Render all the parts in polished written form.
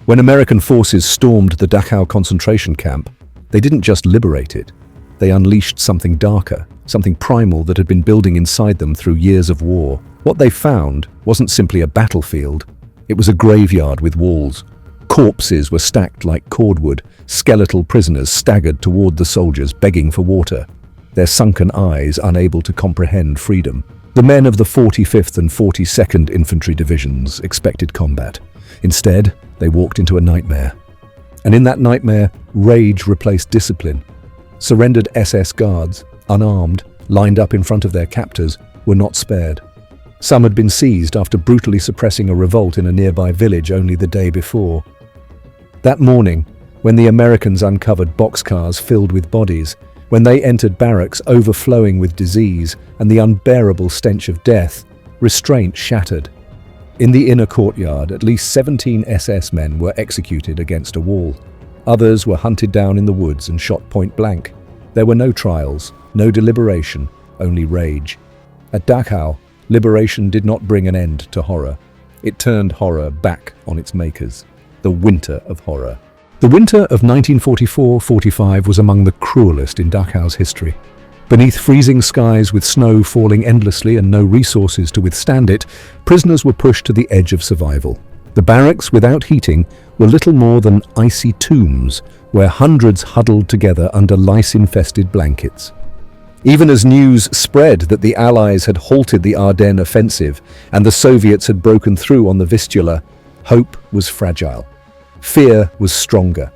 When American forces stormed the Dachau concentration camp, they didn't just liberate it. They unleashed something darker, something primal that had been building inside them through years of war. What they found wasn't simply a battlefield. It was a graveyard with walls. Corpses were stacked like cordwood. Skeletal prisoners staggered toward the soldiers, begging for water, their sunken eyes unable to comprehend freedom. The men of the 45th and 42nd Infantry Divisions expected combat. Instead, they walked into a nightmare. And in that nightmare, rage replaced discipline. Surrendered SS guards, unarmed, lined up in front of their captors, were not spared. Some had been seized after brutally suppressing a revolt in a nearby village only the day before. That morning, when the Americans uncovered boxcars filled with bodies, when they entered barracks overflowing with disease and the unbearable stench of death, restraint shattered. In the inner courtyard, at least 17 SS men were executed against a wall. Others were hunted down in the woods and shot point blank. There were no trials, no deliberation, only rage. At Dachau, liberation did not bring an end to horror. It turned horror back on its makers. The winter of horror. The winter of 1944-45 was among the cruelest in Dachau's history. Beneath freezing skies with snow falling endlessly and no resources to withstand it, prisoners were pushed to the edge of survival. The barracks, without heating, were little more than icy tombs, where hundreds huddled together under lice-infested blankets. Even as news spread that the Allies had halted the Ardennes offensive and the Soviets had broken through on the Vistula, hope was fragile. Fear was stronger.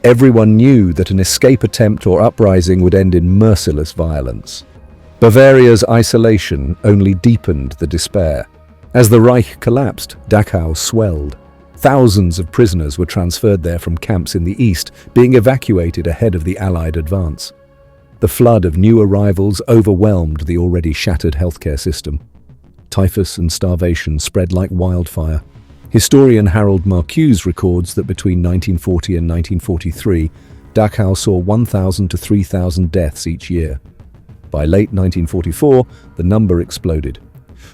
Everyone knew that an escape attempt or uprising would end in merciless violence. Bavaria's isolation only deepened the despair. As the Reich collapsed, Dachau swelled. Thousands of prisoners were transferred there from camps in the east, being evacuated ahead of the Allied advance. The flood of new arrivals overwhelmed the already shattered healthcare system. Typhus and starvation spread like wildfire. Historian Harold Marcuse records that between 1940 and 1943, Dachau saw 1,000 to 3,000 deaths each year. By late 1944, the number exploded.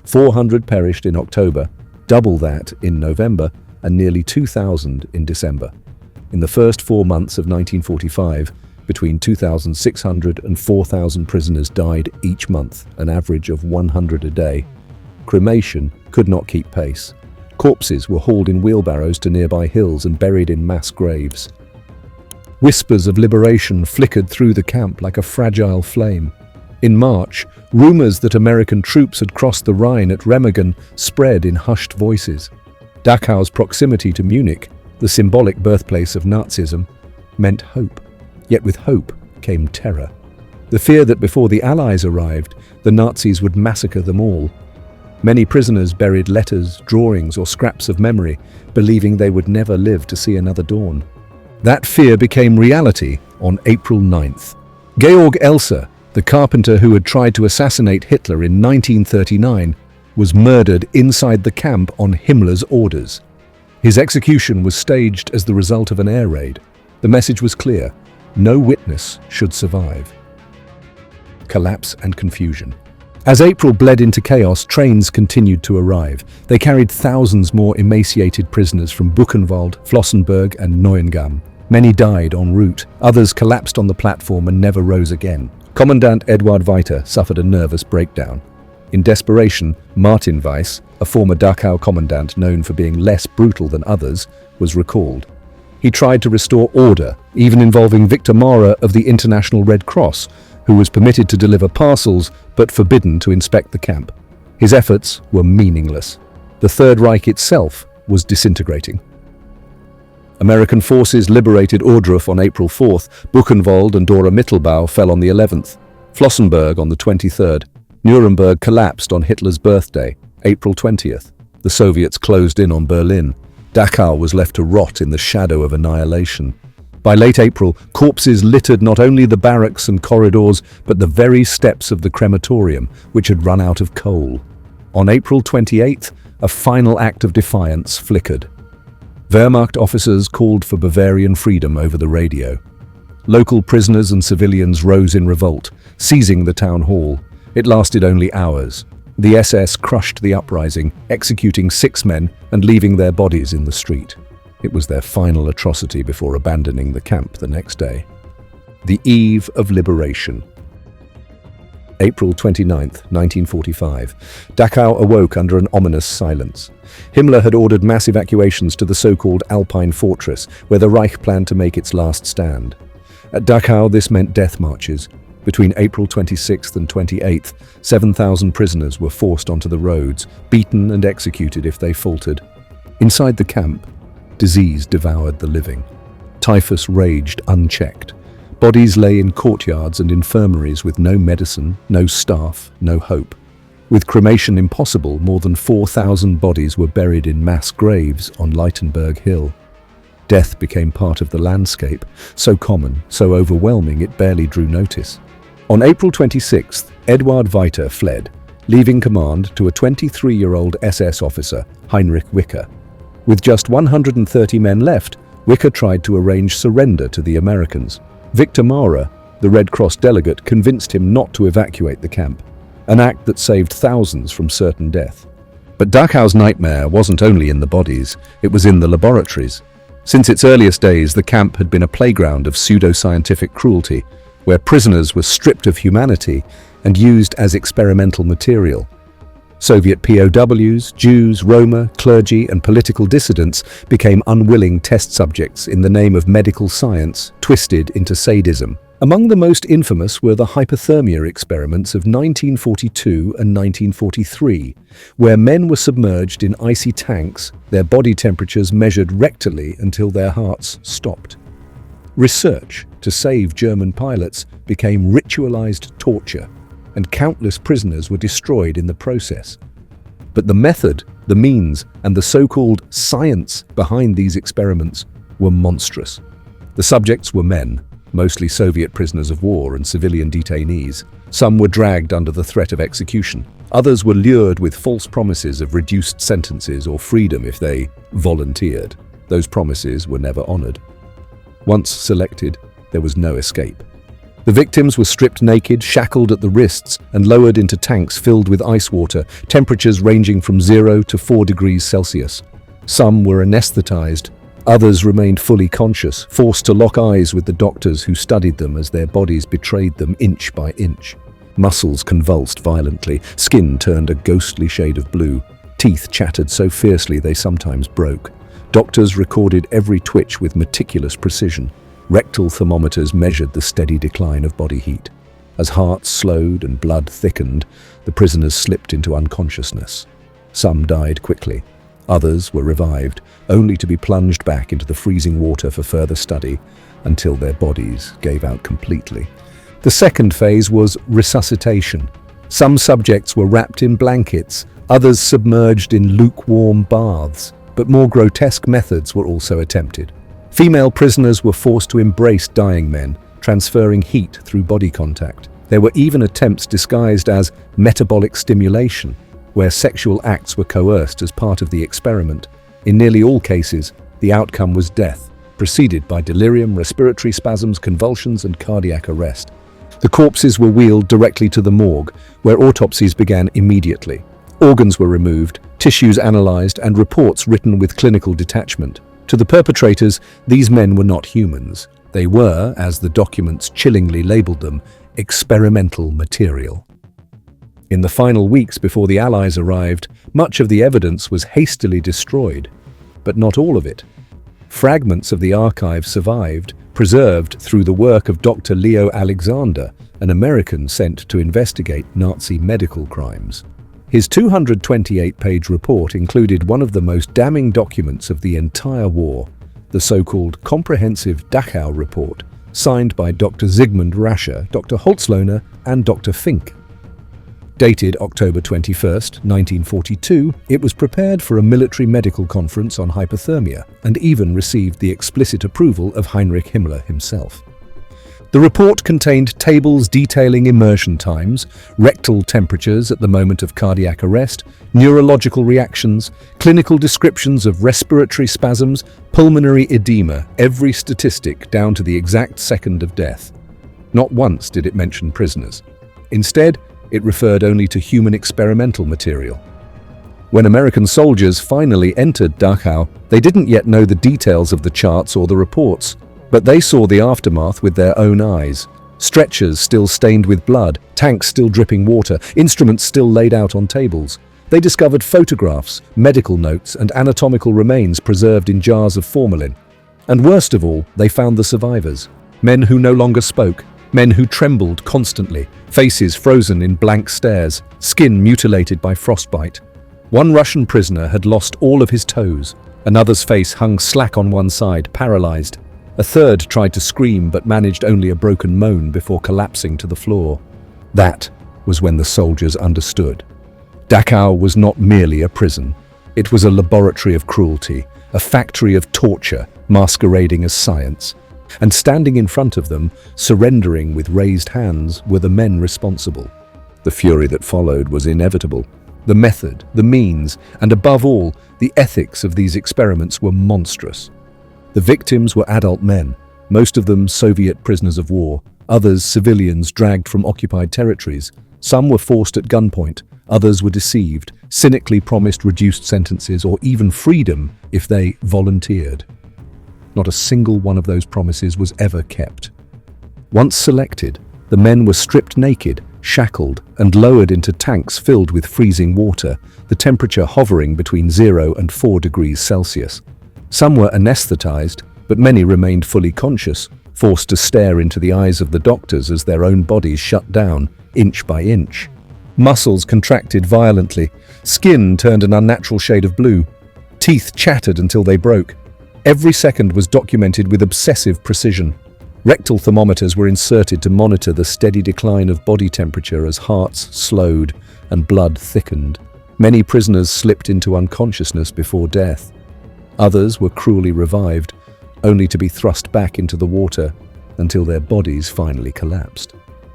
400 perished in October, double that in November, and nearly 2,000 in December. In the first 4 months of 1945, between 2,600 and 4,000 prisoners died each month, an average of 100 a day. Cremation could not keep pace. Corpses were hauled in wheelbarrows to nearby hills and buried in mass graves. Whispers of liberation flickered through the camp like a fragile flame. In March, rumors that American troops had crossed the Rhine at Remagen spread in hushed voices. Dachau's proximity to Munich, the symbolic birthplace of Nazism, meant hope. Yet with hope came terror. The fear that before the Allies arrived, the Nazis would massacre them all. Many prisoners buried letters, drawings, or scraps of memory, believing they would never live to see another dawn. That fear became reality on April 9th. Georg Elser, the carpenter who had tried to assassinate Hitler in 1939, was murdered inside the camp on Himmler's orders. His execution was staged as the result of an air raid. The message was clear: no witness should survive. Collapse and confusion. As April bled into chaos, trains continued to arrive. They carried thousands more emaciated prisoners from Buchenwald, Flossenbürg, and Neuengamme. Many died en route. Others collapsed on the platform and never rose again. Commandant Eduard Weiter suffered a nervous breakdown. In desperation, Martin Weiss, a former Dachau commandant known for being less brutal than others, was recalled. He tried to restore order, even involving Victor Maurer of the International Red Cross, who was permitted to deliver parcels but forbidden to inspect the camp. His efforts were meaningless. The Third Reich itself was disintegrating. American forces liberated Ohrdruf on April 4th, Buchenwald and Dora Mittelbau fell on the 11th, Flossenbürg on the 23rd. Nuremberg collapsed on Hitler's birthday, April 20th. The Soviets closed in on Berlin. Dachau was left to rot in the shadow of annihilation. By late April, corpses littered not only the barracks and corridors, but the very steps of the crematorium, which had run out of coal. On April 28th, a final act of defiance flickered. Wehrmacht officers called for Bavarian freedom over the radio. Local prisoners and civilians rose in revolt, seizing the town hall. It lasted only hours. The SS crushed the uprising, executing 6 men and leaving their bodies in the street. It was their final atrocity before abandoning the camp the next day. The eve of liberation. April 29, 1945. Dachau awoke under an ominous silence. Himmler had ordered mass evacuations to the so-called Alpine fortress, where the Reich planned to make its last stand. At Dachau, this meant death marches. Between April 26th and 28th, 7,000 prisoners were forced onto the roads, beaten and executed if they faltered. Inside the camp, disease devoured the living. Typhus raged unchecked. Bodies lay in courtyards and infirmaries with no medicine, no staff, no hope. With cremation impossible, more than 4,000 bodies were buried in mass graves on Leitenberg Hill. Death became part of the landscape, so common, so overwhelming it barely drew notice. On April 26th, Eduard Weiter fled, leaving command to a 23-year-old SS officer, Heinrich Wicker. With just 130 men left, Wicker tried to arrange surrender to the Americans. Victor Maurer, the Red Cross delegate, convinced him not to evacuate the camp, an act that saved thousands from certain death. But Dachau's nightmare wasn't only in the bodies, it was in the laboratories. Since its earliest days, the camp had been a playground of pseudo-scientific cruelty, where prisoners were stripped of humanity and used as experimental material. Soviet POWs, Jews, Roma, clergy, and political dissidents became unwilling test subjects in the name of medical science, twisted into sadism. Among the most infamous were the hypothermia experiments of 1942 and 1943, where men were submerged in icy tanks, their body temperatures measured rectally until their hearts stopped. Research to save German pilots became ritualized torture, and countless prisoners were destroyed in the process. But the method, the means, and the so-called science behind these experiments were monstrous. The subjects were men, mostly Soviet prisoners of war and civilian detainees. Some were dragged under the threat of execution. Others were lured with false promises of reduced sentences or freedom if they volunteered. Those promises were never honored. Once selected, there was no escape. The victims were stripped naked, shackled at the wrists, and lowered into tanks filled with ice water, temperatures ranging from 0 to 4 degrees Celsius. Some were anesthetized. Others remained fully conscious, forced to lock eyes with the doctors who studied them as their bodies betrayed them inch by inch. Muscles convulsed violently, skin turned a ghostly shade of blue. Teeth chattered so fiercely they sometimes broke. Doctors recorded every twitch with meticulous precision. Rectal thermometers measured the steady decline of body heat. As hearts slowed and blood thickened, the prisoners slipped into unconsciousness. Some died quickly. Others were revived, only to be plunged back into the freezing water for further study until their bodies gave out completely. The second phase was resuscitation. Some subjects were wrapped in blankets, others submerged in lukewarm baths, but more grotesque methods were also attempted. Female prisoners were forced to embrace dying men, transferring heat through body contact. There were even attempts disguised as metabolic stimulation, where sexual acts were coerced as part of the experiment. In nearly all cases, the outcome was death, preceded by delirium, respiratory spasms, convulsions, and cardiac arrest. The corpses were wheeled directly to the morgue, where autopsies began immediately. Organs were removed, tissues analyzed, and reports written with clinical detachment. To the perpetrators, these men were not humans. They were, as the documents chillingly labeled them, experimental material. In the final weeks before the Allies arrived, much of the evidence was hastily destroyed, but not all of it. Fragments of the archive survived, preserved through the work of Dr. Leo Alexander, an American sent to investigate Nazi medical crimes. His 228-page report included one of the most damning documents of the entire war, the so-called Comprehensive Dachau Report, signed by Dr. Zygmunt Rascher, Dr. Holzlohner, and Dr. Fink. Dated October 21, 1942, it was prepared for a military medical conference on hypothermia and even received the explicit approval of Heinrich Himmler himself. The report contained tables detailing immersion times, rectal temperatures at the moment of cardiac arrest, neurological reactions, clinical descriptions of respiratory spasms, pulmonary edema, every statistic down to the exact second of death. Not once did it mention prisoners. Instead, it referred only to human experimental material. When American soldiers finally entered Dachau, they didn't yet know the details of the charts or the reports, but they saw the aftermath with their own eyes. Stretchers still stained with blood, tanks still dripping water, instruments still laid out on tables. They discovered photographs, medical notes, and anatomical remains preserved in jars of formalin. And worst of all, they found the survivors. Men who no longer spoke, men who trembled constantly, faces frozen in blank stares, skin mutilated by frostbite. One Russian prisoner had lost all of his toes. Another's face hung slack on one side, paralyzed. A third tried to scream but managed only a broken moan before collapsing to the floor. That was when the soldiers understood. Dachau was not merely a prison. It was a laboratory of cruelty, a factory of torture masquerading as science. And standing in front of them, surrendering with raised hands, were the men responsible. The fury that followed was inevitable. The method, the means, and above all, the ethics of these experiments were monstrous. The victims were adult men, most of them Soviet prisoners of war, others civilians dragged from occupied territories. Some were forced at gunpoint, others were deceived, cynically promised reduced sentences or even freedom if they volunteered. Not a single one of those promises was ever kept. Once selected, the men were stripped naked, shackled, and lowered into tanks filled with freezing water, the temperature hovering between 0 and 4 degrees Celsius. Some were anesthetized, but many remained fully conscious, forced to stare into the eyes of the doctors as their own bodies shut down, inch by inch. Muscles contracted violently, skin turned an unnatural shade of blue, teeth chattered until they broke. Every second was documented with obsessive precision. Rectal thermometers were inserted to monitor the steady decline of body temperature as hearts slowed and blood thickened. Many prisoners slipped into unconsciousness before death. Others were cruelly revived, only to be thrust back into the water until their bodies finally collapsed.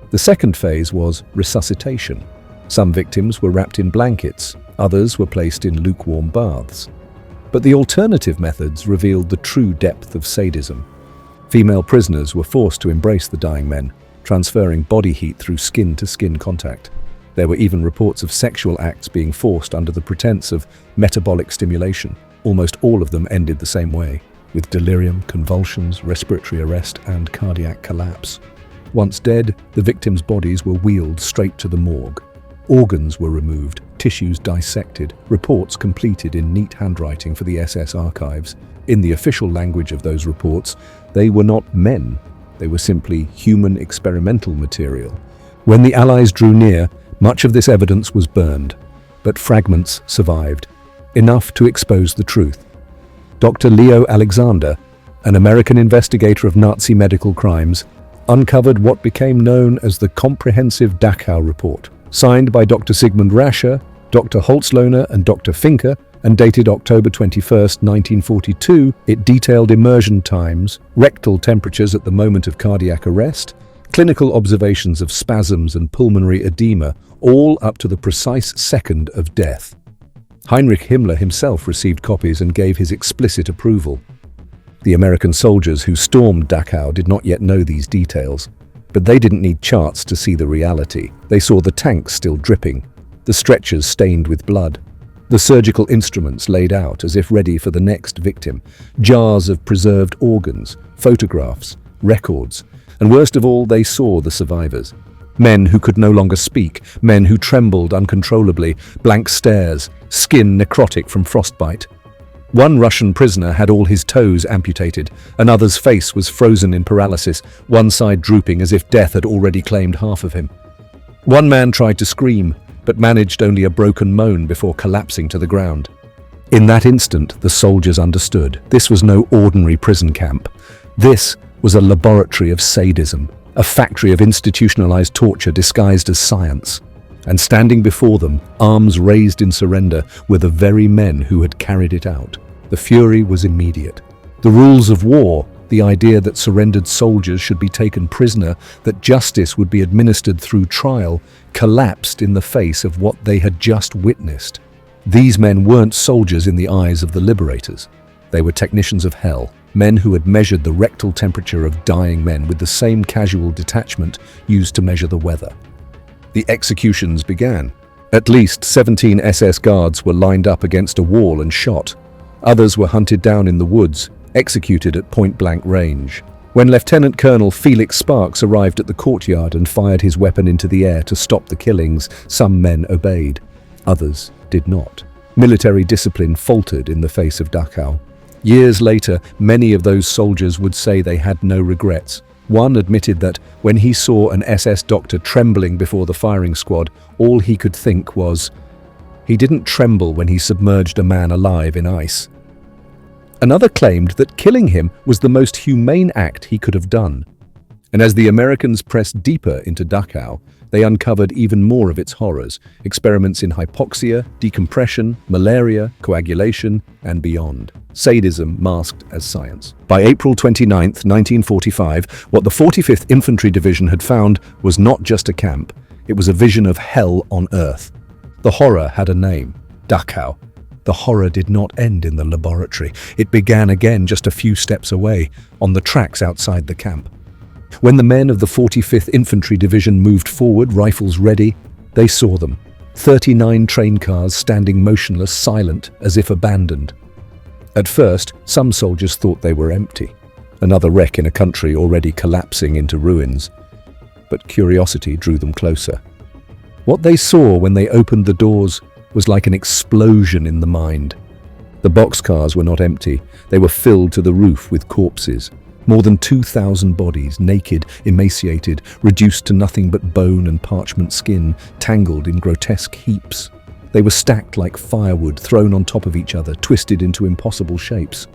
The second phase was resuscitation. Some victims were wrapped in blankets, others were placed in lukewarm baths. But the alternative methods revealed the true depth of sadism. Female prisoners were forced to embrace the dying men, transferring body heat through skin-to-skin contact. There were even reports of sexual acts being forced under the pretense of metabolic stimulation. Almost all of them ended the same way, with delirium, convulsions, respiratory arrest, and cardiac collapse. Once dead, the victims' bodies were wheeled straight to the morgue. Organs were removed, tissues dissected, reports completed in neat handwriting for the SS archives. In the official language of those reports, they were not men. They were simply human experimental material. When the Allies drew near, much of this evidence was burned, but fragments survived, enough to expose the truth. Dr. Leo Alexander, an American investigator of Nazi medical crimes, uncovered what became known as the Comprehensive Dachau Report. Signed by Dr. Sigmund Rascher, Dr. Holzlohner and Dr. Finke, and dated October 21, 1942, it detailed immersion times, rectal temperatures at the moment of cardiac arrest, clinical observations of spasms and pulmonary edema, all up to the precise second of death. Heinrich Himmler himself received copies and gave his explicit approval. The American soldiers who stormed Dachau did not yet know these details. But they didn't need charts to see the reality. They saw the tanks still dripping, the stretchers stained with blood, the surgical instruments laid out as if ready for the next victim, jars of preserved organs, photographs, records, and worst of all, they saw the survivors. Men who could no longer speak, men who trembled uncontrollably, blank stares, skin necrotic from frostbite. One Russian prisoner had all his toes amputated, another's face was frozen in paralysis, one side drooping as if death had already claimed half of him. One man tried to scream, but managed only a broken moan before collapsing to the ground. In that instant, the soldiers understood. This was no ordinary prison camp. This was a laboratory of sadism, a factory of institutionalized torture disguised as science. And standing before them, arms raised in surrender, were the very men who had carried it out. The fury was immediate. The rules of war, the idea that surrendered soldiers should be taken prisoner, that justice would be administered through trial, collapsed in the face of what they had just witnessed. These men weren't soldiers in the eyes of the liberators. They were technicians of hell, men who had measured the rectal temperature of dying men with the same casual detachment used to measure the weather. The executions began. At least 17 SS guards were lined up against a wall and shot. Others were hunted down in the woods, executed at point-blank range. When Lieutenant Colonel Felix Sparks arrived at the courtyard and fired his weapon into the air to stop the killings, some men obeyed. Others did not. Military discipline faltered in the face of Dachau. Years later, many of those soldiers would say they had no regrets. One admitted that when he saw an SS doctor trembling before the firing squad, all he could think was, he didn't tremble when he submerged a man alive in ice. Another claimed that killing him was the most humane act he could have done. And as the Americans pressed deeper into Dachau, they uncovered even more of its horrors, experiments in hypoxia, decompression, malaria, coagulation, and beyond. Sadism masked as science. By April 29, 1945, what the 45th Infantry Division had found was not just a camp, it was a vision of hell on earth. The horror had a name, Dachau. The horror did not end in the laboratory. It began again just a few steps away, on the tracks outside the camp. When the men of the 45th Infantry Division moved forward, rifles ready, they saw them. 39 train cars standing motionless, silent, as if abandoned. At first, some soldiers thought they were empty, another wreck in a country already collapsing into ruins. But curiosity drew them closer. What they saw when they opened the doors was like an explosion in the mind. The boxcars were not empty, they were filled to the roof with corpses. More than 2,000 bodies, naked, emaciated, reduced to nothing but bone and parchment skin, tangled in grotesque heaps. They were stacked like firewood, thrown on top of each other, twisted into impossible shapes.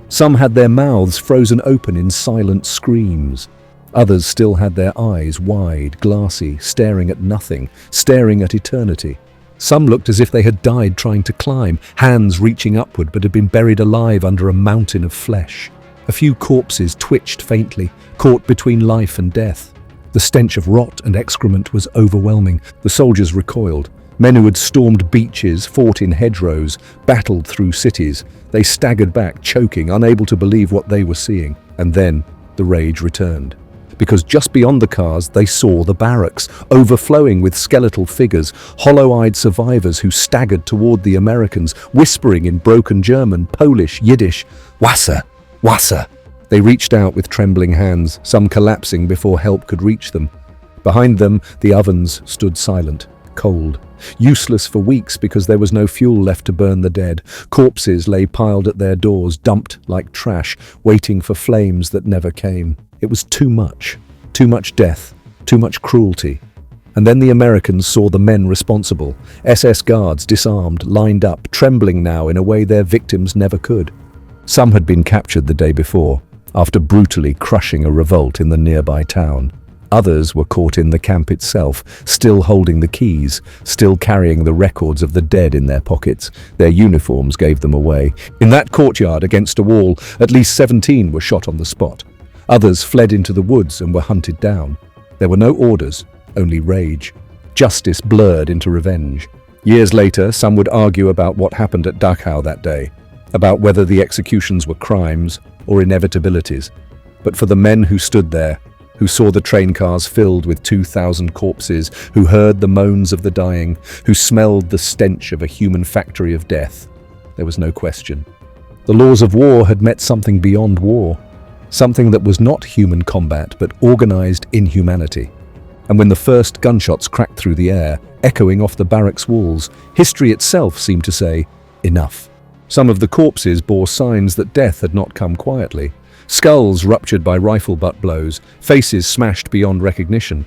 Some had their mouths frozen open in silent screams. Others still had their eyes wide, glassy, staring at nothing, staring at eternity. Some looked as if they had died trying to climb, hands reaching upward but had been buried alive under a mountain of flesh. A few corpses twitched faintly, caught between life and death. The stench of rot and excrement was overwhelming. The soldiers recoiled. Men who had stormed beaches, fought in hedgerows, battled through cities. They staggered back, choking, unable to believe what they were seeing. And then the rage returned. Because just beyond the cars, they saw the barracks, overflowing with skeletal figures, hollow-eyed survivors who staggered toward the Americans, whispering in broken German, Polish, Yiddish, "Wasser! Wasser!" They reached out with trembling hands, some collapsing before help could reach them. Behind them, the ovens stood silent, cold, useless for weeks because there was no fuel left to burn the dead. Corpses lay piled at their doors, dumped like trash, waiting for flames that never came. It was too much death, too much cruelty. And then the Americans saw the men responsible, SS guards disarmed, lined up, trembling now in a way their victims never could. Some had been captured the day before, after brutally crushing a revolt in the nearby town. Others were caught in the camp itself, still holding the keys, still carrying the records of the dead in their pockets. Their uniforms gave them away. In that courtyard against a wall, at least 17 were shot on the spot. Others fled into the woods and were hunted down. There were no orders, only rage. Justice blurred into revenge. Years later, some would argue about what happened at Dachau that day, about whether the executions were crimes or inevitabilities. But for the men who stood there, who saw the train cars filled with 2,000 corpses, who heard the moans of the dying, who smelled the stench of a human factory of death, there was no question. The laws of war had met something beyond war, something that was not human combat but organized inhumanity. And when the first gunshots cracked through the air, echoing off the barracks walls, history itself seemed to say, enough. Some of the corpses bore signs that death had not come quietly. Skulls ruptured by rifle butt blows, faces smashed beyond recognition.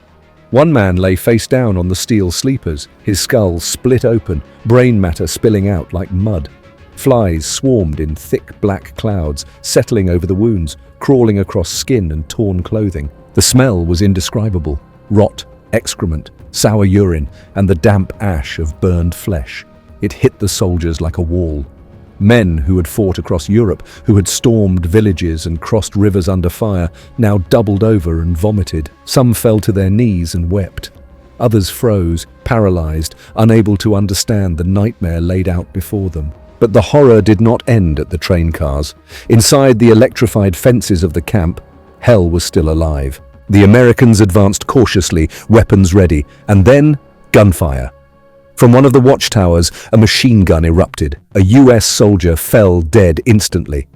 One man lay face down on the steel sleepers, his skull split open, brain matter spilling out like mud. Flies swarmed in thick black clouds, settling over the wounds, crawling across skin and torn clothing. The smell was indescribable. Rot, excrement, sour urine, and the damp ash of burned flesh. It hit the soldiers like a wall. Men who had fought across Europe, who had stormed villages and crossed rivers under fire, now doubled over and vomited. Some fell to their knees and wept. Others froze, paralyzed, unable to understand the nightmare laid out before them. But the horror did not end at the train cars. Inside the electrified fences of the camp, hell was still alive. The Americans advanced cautiously, weapons ready, and then gunfire. From one of the watchtowers, a machine gun erupted. A US soldier fell dead instantly.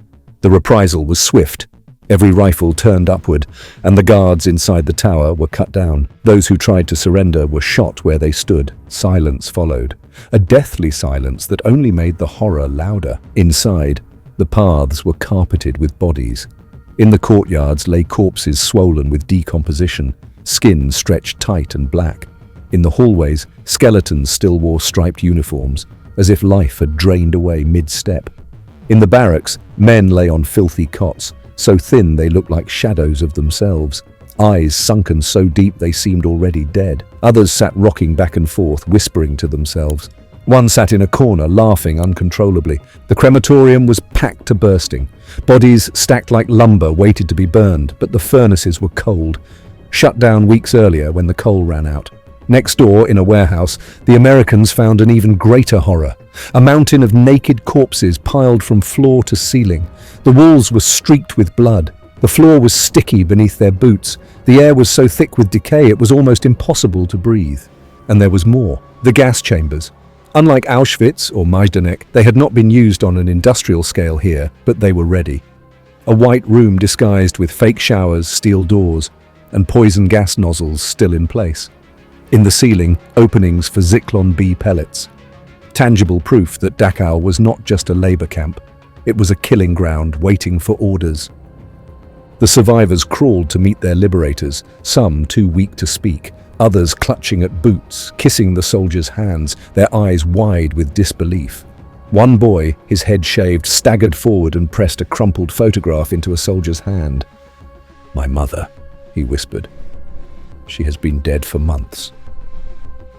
The reprisal was swift. Every rifle turned upward, and the guards inside the tower were cut down. Those who tried to surrender were shot where they stood. Silence followed. A deathly silence that only made the horror louder. Inside, the paths were carpeted with bodies. In the courtyards lay corpses swollen with decomposition, skin stretched tight and black. In the hallways, skeletons still wore striped uniforms, as if life had drained away mid-step. In the barracks, men lay on filthy cots, so thin they looked like shadows of themselves, eyes sunken so deep they seemed already dead. Others sat rocking back and forth, whispering to themselves. One sat in a corner, laughing uncontrollably. The crematorium was packed to bursting. Bodies stacked like lumber waited to be burned, but the furnaces were cold, shut down weeks earlier when the coal ran out. Next door, in a warehouse, the Americans found an even greater horror. A mountain of naked corpses piled from floor to ceiling. The walls were streaked with blood. The floor was sticky beneath their boots. The air was so thick with decay it was almost impossible to breathe. And there was more. The gas chambers. Unlike Auschwitz or Majdanek, they had not been used on an industrial scale here, but they were ready. A white room disguised with fake showers, steel doors, and poison gas nozzles still in place. In the ceiling, openings for Zyklon B pellets. Tangible proof that Dachau was not just a labor camp. It was a killing ground waiting for orders. The survivors crawled to meet their liberators, some too weak to speak, others clutching at boots, kissing the soldiers' hands, their eyes wide with disbelief. One boy, his head shaved, staggered forward and pressed a crumpled photograph into a soldier's hand. "My mother," he whispered. "She has been dead for months."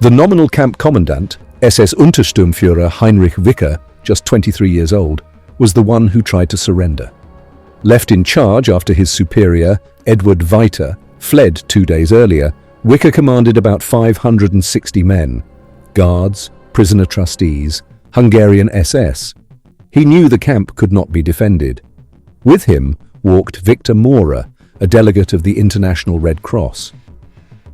The nominal camp commandant, SS Untersturmführer Heinrich Wicker, just 23 years old, was the one who tried to surrender. Left in charge after his superior, Edward Weiter, fled 2 days earlier, Wicker commanded about 560 men, guards, prisoner trustees, Hungarian SS. He knew the camp could not be defended. With him walked Victor Maurer, a delegate of the International Red Cross.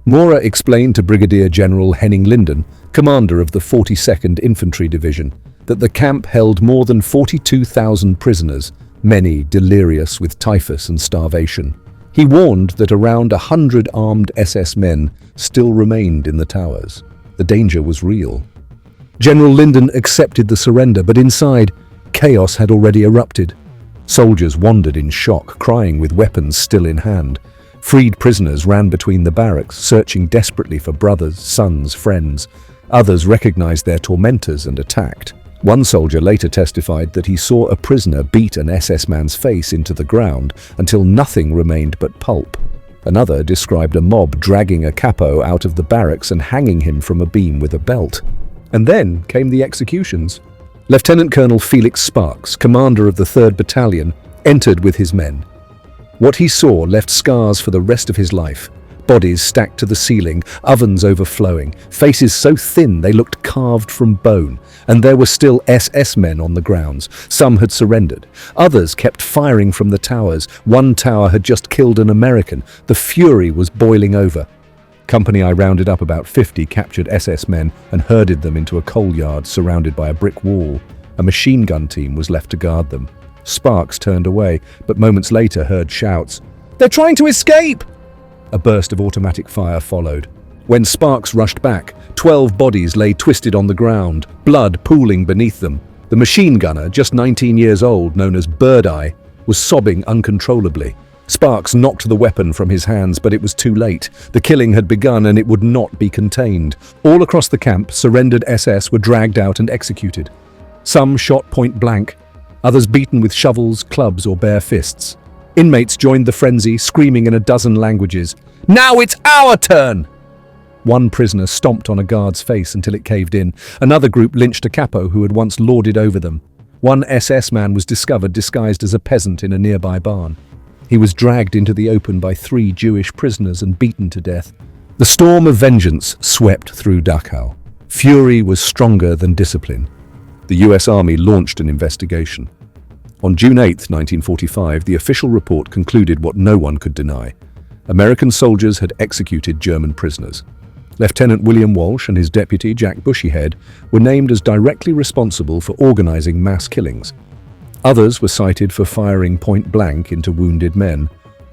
Maurer explained to Brigadier General Henning Linden, commander of the 42nd Infantry Division, that the camp held more than 42,000 prisoners, many delirious with typhus and starvation. He warned that around 100 armed SS men still remained in the towers. The danger was real. General Linden accepted the surrender, but inside, chaos had already erupted. Soldiers wandered in shock, crying with weapons still in hand. Freed prisoners ran between the barracks, searching desperately for brothers, sons, friends. Others recognized their tormentors and attacked. One soldier later testified that he saw a prisoner beat an SS man's face into the ground until nothing remained but pulp. Another described a mob dragging a capo out of the barracks and hanging him from a beam with a belt. And then came the executions. Lieutenant Colonel Felix Sparks, commander of the 3rd Battalion, entered with his men. What he saw left scars for the rest of his life. Bodies stacked to the ceiling, ovens overflowing, faces so thin they looked carved from bone, and there were still SS men on the grounds. Some had surrendered. Others kept firing from the towers. One tower had just killed an American. The fury was boiling over. Company I rounded up about 50 captured SS men and herded them into a coal yard surrounded by a brick wall. A machine gun team was left to guard them. Sparks turned away, but moments later heard shouts, "They're trying to escape!" A burst of automatic fire followed. When Sparks rushed back, 12 bodies lay twisted on the ground, blood pooling beneath them. The machine gunner, just 19 years old, known as Bird Eye, was sobbing uncontrollably. Sparks knocked the weapon from his hands, but it was too late. The killing had begun and it would not be contained. All across the camp, surrendered SS were dragged out and executed. Some shot point blank, others beaten with shovels, clubs, or bare fists. Inmates joined the frenzy, screaming in a dozen languages, "Now it's our turn!" One prisoner stomped on a guard's face until it caved in. Another group lynched a capo who had once lorded over them. One SS man was discovered disguised as a peasant in a nearby barn. He was dragged into the open by 3 Jewish prisoners and beaten to death. The storm of vengeance swept through Dachau. Fury was stronger than discipline. The US Army launched an investigation. On June 8, 1945, the official report concluded what no one could deny. American soldiers had executed German prisoners. Lieutenant William Walsh and his deputy, Jack Bushyhead, were named as directly responsible for organizing mass killings. Others were cited for firing point-blank into wounded men,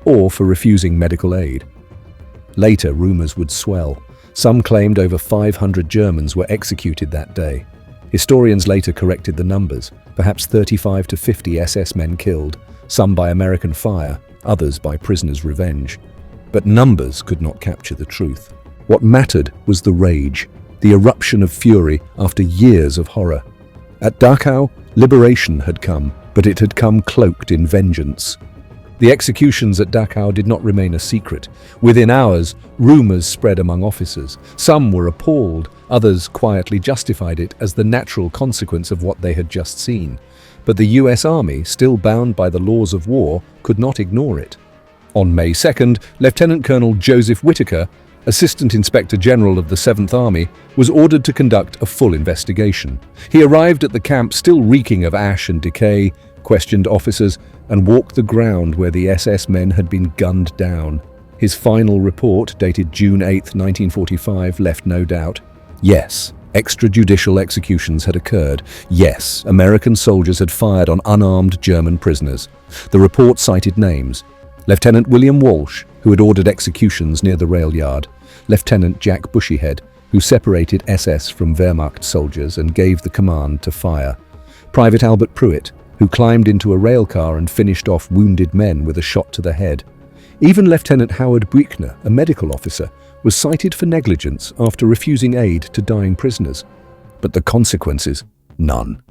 or for refusing medical aid. Later, rumors would swell. Some claimed over 500 Germans were executed that day. Historians later corrected the numbers, perhaps 35 to 50 SS men killed, some by American fire, others by prisoners' revenge. But numbers could not capture the truth. What mattered was the rage, the eruption of fury after years of horror. At Dachau, liberation had come, but it had come cloaked in vengeance. The executions at Dachau did not remain a secret. Within hours, rumors spread among officers. Some were appalled, others quietly justified it as the natural consequence of what they had just seen. But the US Army, still bound by the laws of war, could not ignore it. On May 2nd, Lieutenant Colonel Joseph Whitaker, Assistant Inspector General of the 7th Army, was ordered to conduct a full investigation. He arrived at the camp still reeking of ash and decay, questioned officers, and walked the ground where the SS men had been gunned down. His final report, dated June 8, 1945, left no doubt. Yes, extrajudicial executions had occurred. Yes, American soldiers had fired on unarmed German prisoners. The report cited names: Lieutenant William Walsh, who had ordered executions near the rail yard; Lieutenant Jack Bushyhead, who separated SS from Wehrmacht soldiers and gave the command to fire; Private Albert Pruitt, who climbed into a rail car and finished off wounded men with a shot to the head. Even Lieutenant Howard Buechner, a medical officer, was cited for negligence after refusing aid to dying prisoners. But the consequences? None.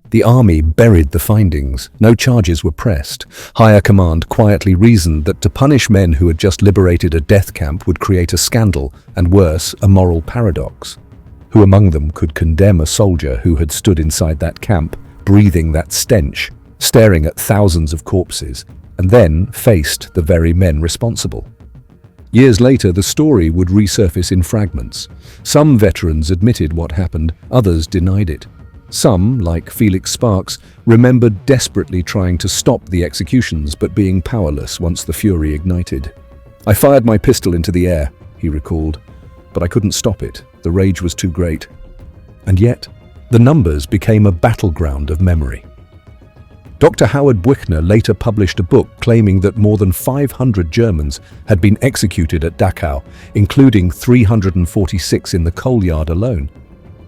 The army buried the findings. No charges were pressed. Higher command quietly reasoned that to punish men who had just liberated a death camp would create a scandal, and worse, a moral paradox. Who among them could condemn a soldier who had stood inside that camp, breathing that stench, staring at thousands of corpses, and then faced the very men responsible? Years later, the story would resurface in fragments. Some veterans admitted what happened, others denied it. Some, like Felix Sparks, remembered desperately trying to stop the executions but being powerless once the fury ignited. "I fired my pistol into the air," he recalled, "but I couldn't stop it. The rage was too great." And yet, the numbers became a battleground of memory. Dr. Howard Buechner later published a book claiming that more than 500 Germans had been executed at Dachau, including 346 in the coal yard alone.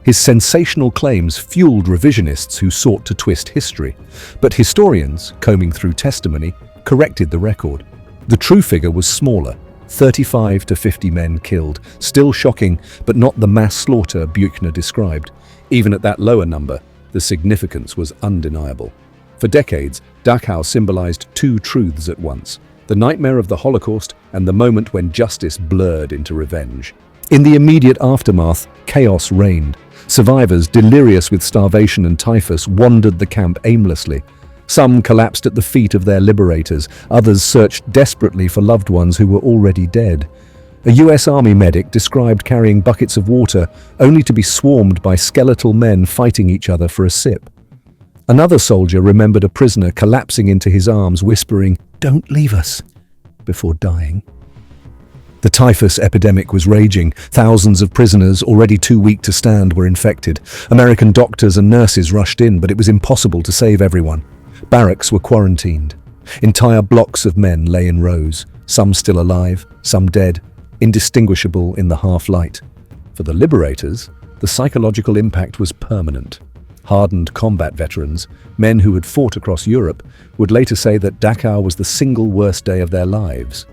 His sensational claims fueled revisionists who sought to twist history, but historians, combing through testimony, corrected the record. The true figure was smaller, 35 to 50 men killed, still shocking, but not the mass slaughter Buechner described. Even at that lower number, the significance was undeniable. For decades, Dachau symbolized two truths at once: the nightmare of the Holocaust and the moment when justice blurred into revenge. In the immediate aftermath, chaos reigned. Survivors, delirious with starvation and typhus, wandered the camp aimlessly. Some collapsed at the feet of their liberators, others searched desperately for loved ones who were already dead. A US Army medic described carrying buckets of water only to be swarmed by skeletal men fighting each other for a sip. Another soldier remembered a prisoner collapsing into his arms, whispering, "Don't leave us," before dying. The typhus epidemic was raging. Thousands of prisoners, already too weak to stand, were infected. American doctors and nurses rushed in, but it was impossible to save everyone. Barracks were quarantined. Entire blocks of men lay in rows, some still alive, some dead, indistinguishable in the half-light. For the liberators, the psychological impact was permanent. Hardened combat veterans, men who had fought across Europe, would later say that Dachau was the single worst day of their lives.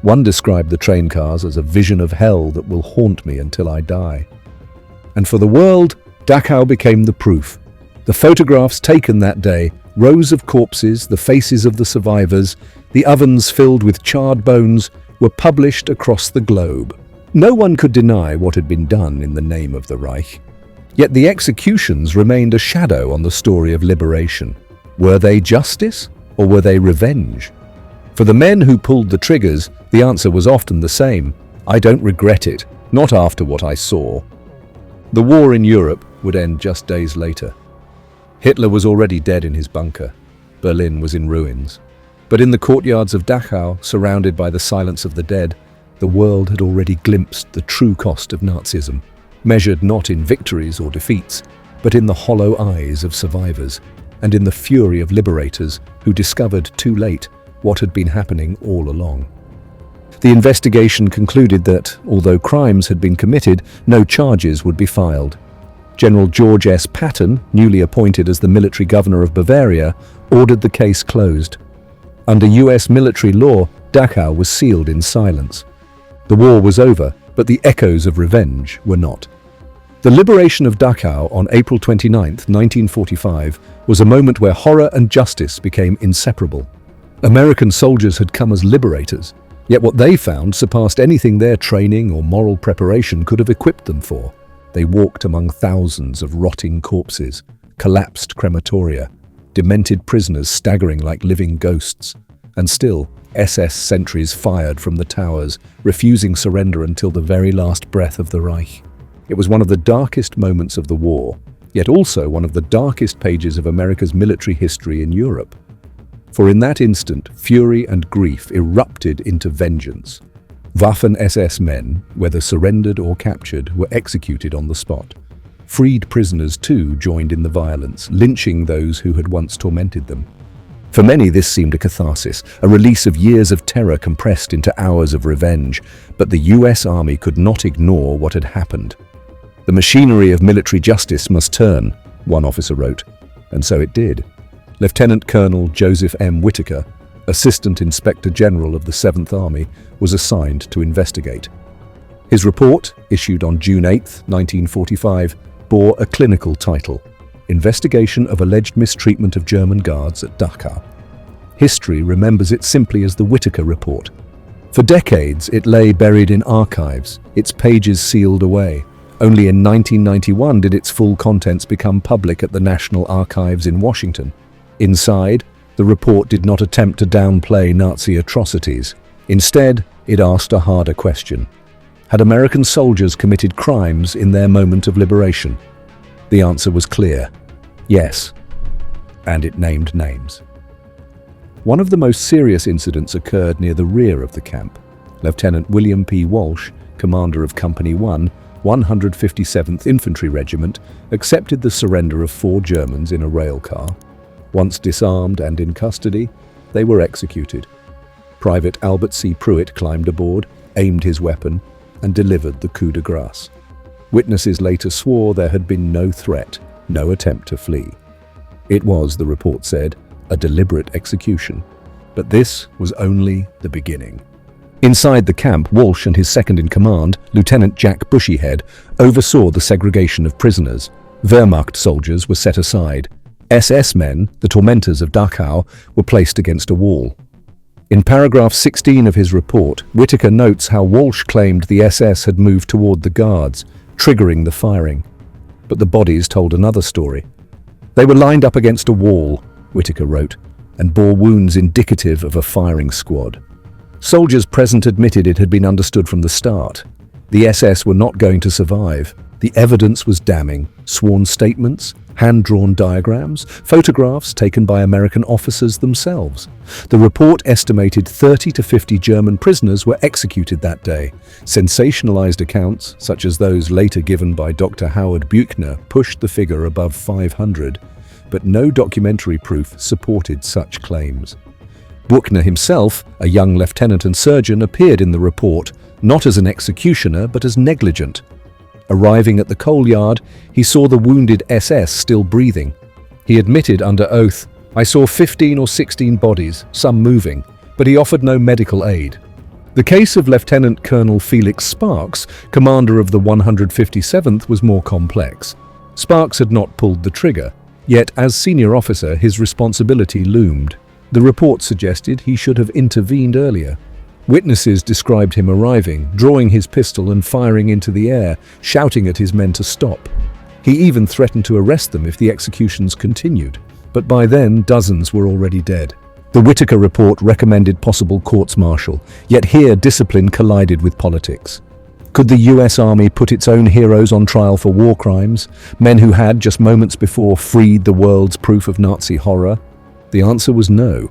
One described the train cars as a vision of hell that will haunt me until I die. And for the world, Dachau became the proof. The photographs taken that day, rows of corpses, the faces of the survivors, the ovens filled with charred bones, were published across the globe. No one could deny what had been done in the name of the Reich. Yet the executions remained a shadow on the story of liberation. Were they justice, or were they revenge? For the men who pulled the triggers, the answer was often the same: "I don't regret it, not after what I saw." The war in Europe would end just days later. Hitler was already dead in his bunker. Berlin was in ruins. But in the courtyards of Dachau, surrounded by the silence of the dead, The world had already glimpsed the true cost of Nazism, measured not in victories or defeats, but in the hollow eyes of survivors and in the fury of liberators who discovered too late what had been happening all along. The investigation concluded that, although crimes had been committed, no charges would be filed. General George S. Patton, newly appointed as the military governor of Bavaria, ordered the case closed. Under US military law, Dachau was sealed in silence. The war was over, but the echoes of revenge were not. The liberation of Dachau on April 29, 1945, was a moment where horror and justice became inseparable. American soldiers had come as liberators, yet what they found surpassed anything their training or moral preparation could have equipped them for. They walked among thousands of rotting corpses, collapsed crematoria, demented prisoners staggering like living ghosts, and still SS sentries fired from the towers, refusing surrender until the very last breath of the Reich. It was one of the darkest moments of the war, yet also one of the darkest pages of America's military history in Europe. For in that instant, fury and grief erupted into vengeance. Waffen-SS men, whether surrendered or captured, were executed on the spot. Freed prisoners too joined in the violence, lynching those who had once tormented them. For many, this seemed a catharsis, a release of years of terror compressed into hours of revenge, but the US Army could not ignore what had happened. The machinery of military justice must turn, one officer wrote, and so it did. Lieutenant Colonel Joseph M. Whitaker, Assistant Inspector General of the 7th Army, was assigned to investigate. His report, issued on June 8, 1945, bore a clinical title, Investigation of Alleged Mistreatment of German Guards at Dachau. History remembers it simply as the Whitaker Report. For decades, it lay buried in archives, its pages sealed away. Only in 1991 did its full contents become public at the National Archives in Washington. Inside, the report did not attempt to downplay Nazi atrocities. Instead, it asked a harder question. Had American soldiers committed crimes in their moment of liberation? The answer was clear. Yes. And it named names. One of the most serious incidents occurred near the rear of the camp. Lieutenant William P. Walsh, commander of Company 1, 157th Infantry Regiment, accepted the surrender of 4 Germans in a rail car. Once disarmed and in custody, they were executed. Private Albert C. Pruitt climbed aboard, aimed his weapon, and delivered the coup de grace. Witnesses later swore there had been no threat, no attempt to flee. It was, the report said, a deliberate execution. But this was only the beginning. Inside the camp, Walsh and his second-in-command, Lieutenant Jack Bushyhead, oversaw the segregation of prisoners. Wehrmacht soldiers were set aside. SS men, the tormentors of Dachau, were placed against a wall. In paragraph 16 of his report, Whitaker notes how Walsh claimed the SS had moved toward the guards, triggering the firing. But the bodies told another story. They were lined up against a wall, Whitaker wrote, and bore wounds indicative of a firing squad. Soldiers present admitted it had been understood from the start. The SS were not going to survive. The evidence was damning. Sworn statements, hand-drawn diagrams, photographs taken by American officers themselves. The report estimated 30 to 50 German prisoners were executed that day. Sensationalized accounts, such as those later given by Dr. Howard Buechner, pushed the figure above 500, but no documentary proof supported such claims. Buechner himself, a young lieutenant and surgeon, appeared in the report, not as an executioner but as negligent. Arriving at the coal yard, he saw the wounded SS still breathing. He admitted under oath, "I saw 15 or 16 bodies, some moving," but he offered no medical aid. The case of Lieutenant Colonel Felix Sparks, commander of the 157th, was more complex. Sparks had not pulled the trigger, yet as senior officer his responsibility loomed. The report suggested he should have intervened earlier. Witnesses described him arriving, drawing his pistol and firing into the air, shouting at his men to stop. He even threatened to arrest them if the executions continued. But by then, dozens were already dead. The Whitaker report recommended possible courts-martial, yet here discipline collided with politics. Could the US Army put its own heroes on trial for war crimes, men who had, just moments before, freed the world's proof of Nazi horror? The answer was no.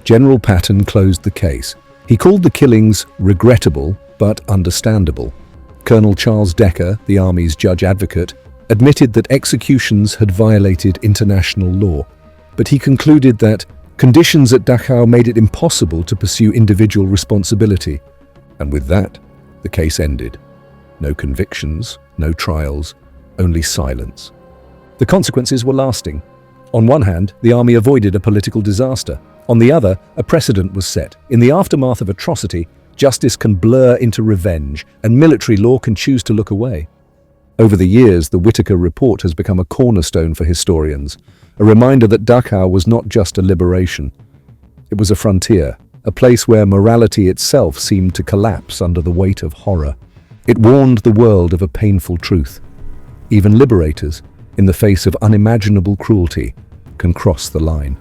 General Patton closed the case. He called the killings regrettable, but understandable. Colonel Charles Decker, the Army's judge advocate, admitted that executions had violated international law, but he concluded that conditions at Dachau made it impossible to pursue individual responsibility. And with that, the case ended. No convictions, no trials, only silence. The consequences were lasting. On one hand, the army avoided a political disaster. On the other, a precedent was set. In the aftermath of atrocity, justice can blur into revenge, and military law can choose to look away. Over the years, the Whitaker Report has become a cornerstone for historians, a reminder that Dachau was not just a liberation. It was a frontier, a place where morality itself seemed to collapse under the weight of horror. It warned the world of a painful truth. Even liberators, in the face of unimaginable cruelty, can cross the line.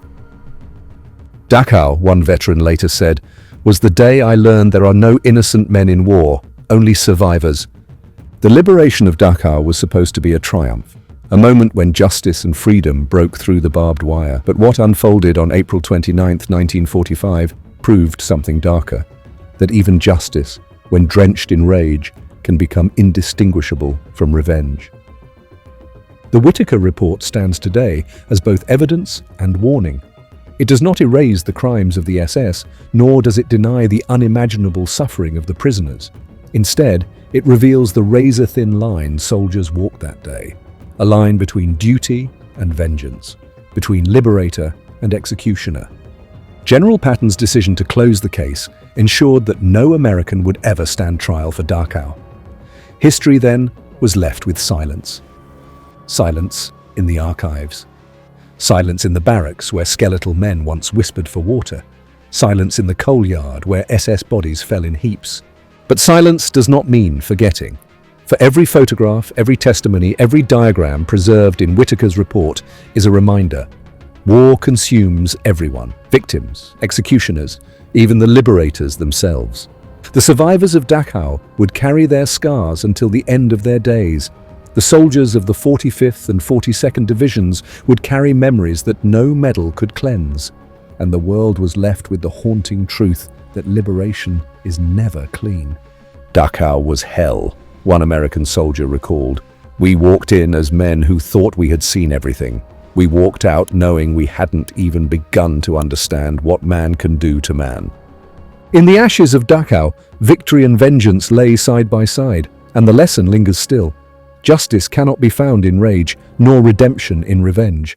Dachau, one veteran later said, was the day I learned there are no innocent men in war, only survivors. The liberation of Dachau was supposed to be a triumph, a moment when justice and freedom broke through the barbed wire. But what unfolded on April 29, 1945, proved something darker, that even justice, when drenched in rage, can become indistinguishable from revenge. The Whitaker Report stands today as both evidence and warning. It does not erase the crimes of the SS, nor does it deny the unimaginable suffering of the prisoners. Instead, it reveals the razor-thin line soldiers walked that day, a line between duty and vengeance, between liberator and executioner. General Patton's decision to close the case ensured that no American would ever stand trial for Dachau. History then was left with silence. Silence in the archives. Silence in the barracks where skeletal men once whispered for water. Silence in the coal yard where SS bodies fell in heaps. But silence does not mean forgetting. For every photograph, every testimony, every diagram preserved in Whitaker's report is a reminder. War consumes everyone, victims, executioners, even the liberators themselves. The survivors of Dachau would carry their scars until the end of their days. The soldiers of the 45th and 42nd Divisions would carry memories that no medal could cleanse. And the world was left with the haunting truth that liberation is never clean. Dachau was hell, one American soldier recalled. We walked in as men who thought we had seen everything. We walked out knowing we hadn't even begun to understand what man can do to man. In the ashes of Dachau, victory and vengeance lay side by side, and the lesson lingers still. Justice cannot be found in rage, nor redemption in revenge.